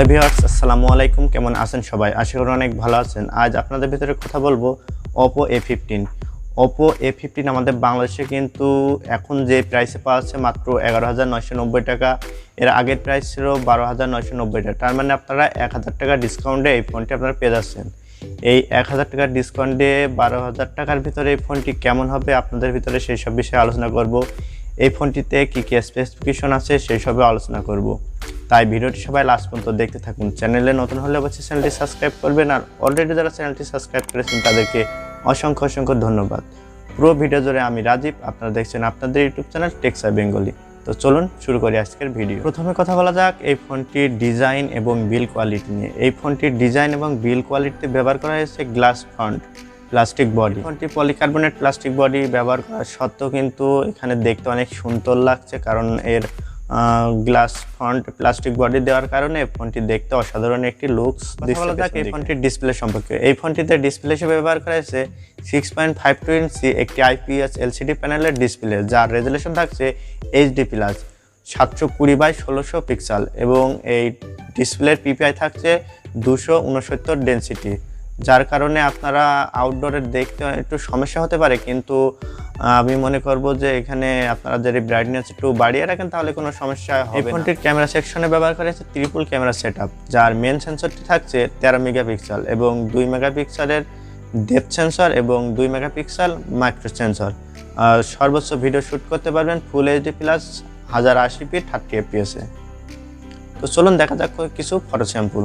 Hello viewers, আসসালামু আলাইকুম। কেমন আছেন সবাই? আশা করি অনেক ভালো আছেন। আজ আপনাদের ভিতরে কথা বলবো Oppo A15। Oppo A15 আমাদের বাংলাদেশে কিন্তু এখন যে প্রাইসে পাওয়া যাচ্ছে মাত্র 11,990 টাকা। এর আগের প্রাইস ছিল 12,990 টাকা। তার মানে আপনারা 1,000 টাকা ডিসকাউন্টে এই ফোনটি আপনারা পেয়ে যাচ্ছেন। এই 1,000 টাকার ডিসকাউন্টে 12,000 টাকার ভিতরে এই ফোনটি কেমন হবে আপনাদের ভিতরে সেই সব বিষয়ে আলোচনা করব। এই ফোনটিতে কী কী স্পেসিফিকেশন আছে সেই সবে আলোচনা করব। তাই ভিডিওটি সবাই লাস্ট পর্যন্ত দেখতে থাকুন। চ্যানেলে নতুন হলে অবশ্যই চ্যানেলটি সাবস্ক্রাইব করবেন, আর অলরেডি যারা চ্যানেলটি সাবস্ক্রাইব করেছেন তাদেরকে অসংখ্য ধন্যবাদ। পুরো ভিডিও জুড়ে আমি রাজীব, আপনারা দেখছেন আপনাদের ইউটিউব চ্যানেল টেকসি বেঙ্গলি। তো চলুন শুরু করি আজকের ভিডিও। প্রথমে কথা বলা যাক এই ফোনটির ডিজাইন এবং বিল্ড কোয়ালিটি নিয়ে। এই ফোনটির ডিজাইন এবং বিল্ড কোয়ালিটিতে ব্যবহার করা হয়েছে গ্লাস ফ্রন্ট প্লাস্টিক বডি। ফোনটি পলিকার্বনেট প্লাস্টিক বডি ব্যবহার করা সত্ত্বেও কিন্তু এখানে দেখতে অনেক সুন্দর লাগছে, কারণ এর গ্লাস ফ্রন্ট প্লাস্টিক বডি দেওয়ার কারণে ফোনটি দেখতে অসাধারণ একটি লুকস। বলা যাক এই ফোনটির ডিসপ্লে সম্পর্কে। এই ফোনটিতে ডিসপ্লে হিসেবে ব্যবহার করা হয়েছে 6.52 ইঞ্চি একটি IPS LCD প্যানেলের ডিসপ্লে, যার রেজুলেশন থাকছে HD+ 720x1600 পিক্সেল, এবং এই ডিসপ্লের PPI থাকছে 269 ডেনসিটি, যার কারণে আপনারা আউটডোরে দেখতে একটু সমস্যা হতে পারে, কিন্তু আমি মনে করব যে এখানে আপনারা যদি ব্রাইটনেস একটু বাড়িয়ে রাখেন তাহলে কোনো সমস্যা হবে না। এই ফোনটির ক্যামেরা সেকশনে ব্যবহার করা হয়েছে ট্রিপল ক্যামেরা সেটআপ, যার মেন সেন্সরটি থাকছে 13 মেগাপিক্সেল এবং 2 মেগাপিক্সেলের ডেপথ সেন্সর এবং 2 মেগাপিক্সেল মাইক্রো সেন্সর। সর্বোচ্চ ভিডিও শ্যুট করতে পারবেন ফুল HD+ 1080p 30 fps এ। তো চলুন দেখা যাক কিছু ফটো স্যাম্পল।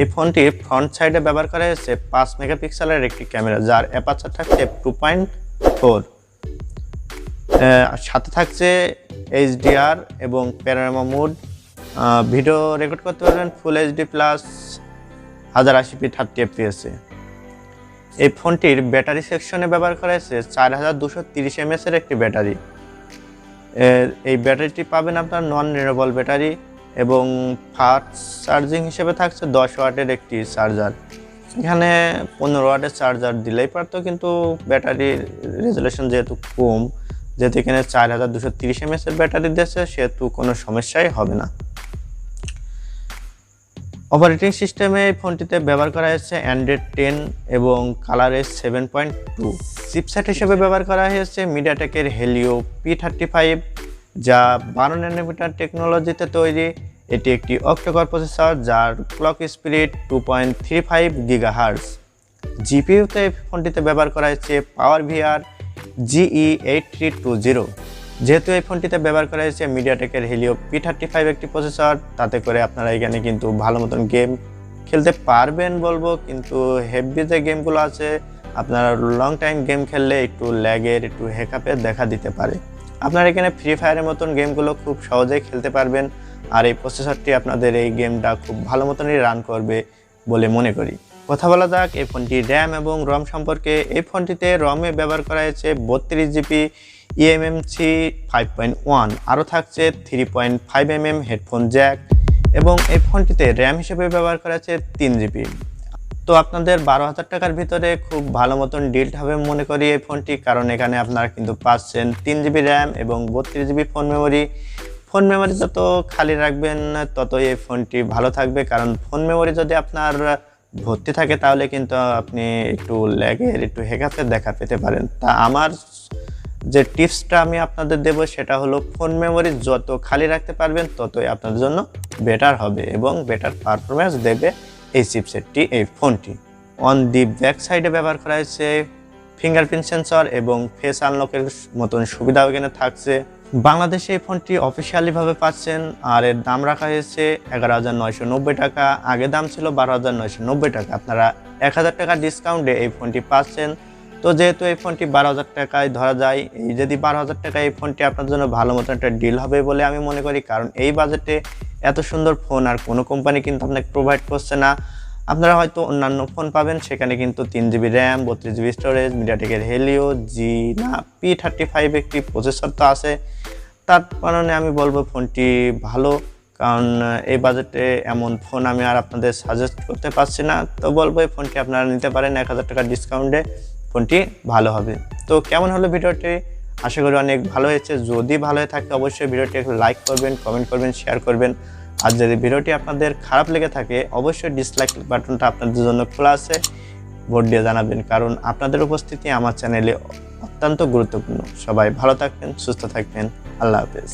এই ফোনটির ফ্রন্ট সাইডে ব্যবহার করা হয়েছে 5 মেগাপিক্সেলের একটি ক্যামেরা, যার অ্যাপারচার থাকছে f2.4। সাথে থাকছে HDR এবং প্যানোরামা মোড। ভিডিও রেকর্ড করতে পারবেন ফুল HD+ 1080p 30 fps এ। এই ফোনটির ব্যাটারি সেকশনে ব্যবহার করা হয়েছে 4230 mAh এর একটি ব্যাটারি। এই ব্যাটারিটি পাবেন আপনার নন রিনিউয়েবল ব্যাটারি, এবং ফাস্ট চার্জিং হিসেবে থাকছে 10 ওয়াটের একটি চার্জার। এখানে 15 ওয়াটের চার্জার দিলেই পারতো, কিন্তু ব্যাটারির রেজুলেশন যেহেতু কম, যেহেতু এখানে 4230 mAh এর ব্যাটারি দিয়েছে, সেহেতু কোনো সমস্যাই হবে না। অপারেটিং সিস্টেমে এই ফোনটিতে ব্যবহার করা হয়েছে অ্যান্ড্রয়েড 10 এবং কালার 7.2। চিপসেট হিসেবে ব্যবহার করা হয়েছে মিডিয়াটেকের হেলিও P35, যা 12 ন্যানোমিটার টেকনোলজিতে তৈরি। এটি একটি অক্টোকর প্রসেসর, যার ক্লক স্পিড 2.35 GHz। জিপিইউতে এই ফোনটিতে ব্যবহার করা হয়েছে PowerVR GE8320। যেহেতু এই ফোনটিতে ব্যবহার করা হয়েছে মিডিয়াটেকের হেলিও P35 একটি প্রসেসর, তাতে করে আপনারা এখানে কিন্তু ভালো মতন গেম খেলতে পারবেন বলবো, কিন্তু হেভি যে গেমগুলো আছে আপনারা লং টাইম গেম খেললে একটু ল্যাগের একটু হেকাপের দেখা দিতে পারে। আপনারা এখানে ফ্রি ফায়ারের মতন গেমগুলো খুব সহজেই খেলতে পারবেন, আর এই প্রসেসরটি আপনাদের এই গেমটা খুব ভালো মতনই রান করবে বলে মনে করি। কথা বলা যাক এই ফোনটি র্যাম এবং রম সম্পর্কে। এই ফোনটিতে রমে ব্যবহার করা হয়েছে 32GB eMMC 5.1, আরও থাকছে 3.5mm হেডফোন জ্যাক, এবং এই ফোনটিতে র্যাম হিসেবে ব্যবহার করা হয়েছে 3GB। তো আপনাদের 12,000 টাকার ভিতরে খুব ভালো মতন ডিলড হবে মনে করি এই ফোনটি, কারণ এখানে আপনারা কিন্তু পাচ্ছেন 3GB র্যাম এবং 32GB phone memory. Phone memory যত খালি রাখবেন ততই এই ফোনটি ভালো থাকবে, কারণ ফোন মেমোরি যদি আপনার ভর্তি থাকে তাহলে কিন্তু আপনি একটু ল্যাগের একটু হেকাপের দেখা পেতে পারেন। তা আমার যে টিপসটা আমি আপনাদের দেব সেটা হলো ফোন মেমোরি যত খালি রাখতে পারবেন ততই আপনাদের জন্য বেটার হবে এবং বেটার পারফরমেন্স দেবে এই চিপসেটটি এই ফোনটি। অন দি ব্যাক সাইডে ব্যবহার করা হয়েছে ফিঙ্গারপ্রিন্ট সেন্সর এবং ফেস আনলকের মতন সুবিধাও এখানে থাকছে। বাংলাদেশে এই ফোনটি অফিসিয়ালিভাবে পাচ্ছেন, আর এর দাম রাখা হয়েছে 11,990 টাকা। আগে দাম ছিল 12,990 টাকা। আপনারা 1,000 টাকা ডিসকাউন্টে এই ফোনটি পাচ্ছেন। তো যেহেতু এই ফোনটি 12,000 টাকায় ধরা যায়, এই যদি 12,000 টাকায় এই ফোনটি আপনার জন্য ভালো মতো একটা ডিল হবে বলে আমি মনে করি, কারণ এই বাজেটে এত সুন্দর ফোন আর কোনো কোম্পানি কিন্তু আপনাকে প্রোভাইড করছে না। আপনারা হয়তো অন্যান্য ফোন পাবেন, সেখানে কিন্তু 3GB RAM 32GB storage মিডিয়াটেকের Helio P35 একটি প্রসেসর তো আছে, তার কারণে আমি বলবো ফোনটি ভালো, কারণ এই বাজেটে এমন ফোন আমি আর আপনাদের সাজেস্ট করতে পারছি না। তো বলবো এই ফোনটি আপনারা নিতে পারেন 1000 টাকার ডিসকাউন্টে, ফোনটি ভালো হবে। তো কেমন হলো ভিডিওটি? আশা করি অনেক ভালো হয়েছে। যদি ভালো হয়ে থাকে অবশ্যই ভিডিওটি একটু লাইক করবেন, কমেন্ট করবেন, শেয়ার করবেন। আর যদি ভিডিওটি আপনাদের খারাপ লেগে থাকে অবশ্যই ডিসলাইক বাটনটা আপনাদের জন্য খোলা আছে, ভোট দিয়ে জানাবেন, কারণ আপনাদের উপস্থিতি আমার চ্যানেলে অত্যন্ত গুরুত্বপূর্ণ। সবাই ভালো থাকবেন, সুস্থ থাকবেন, আল্লাহ হাফেজ।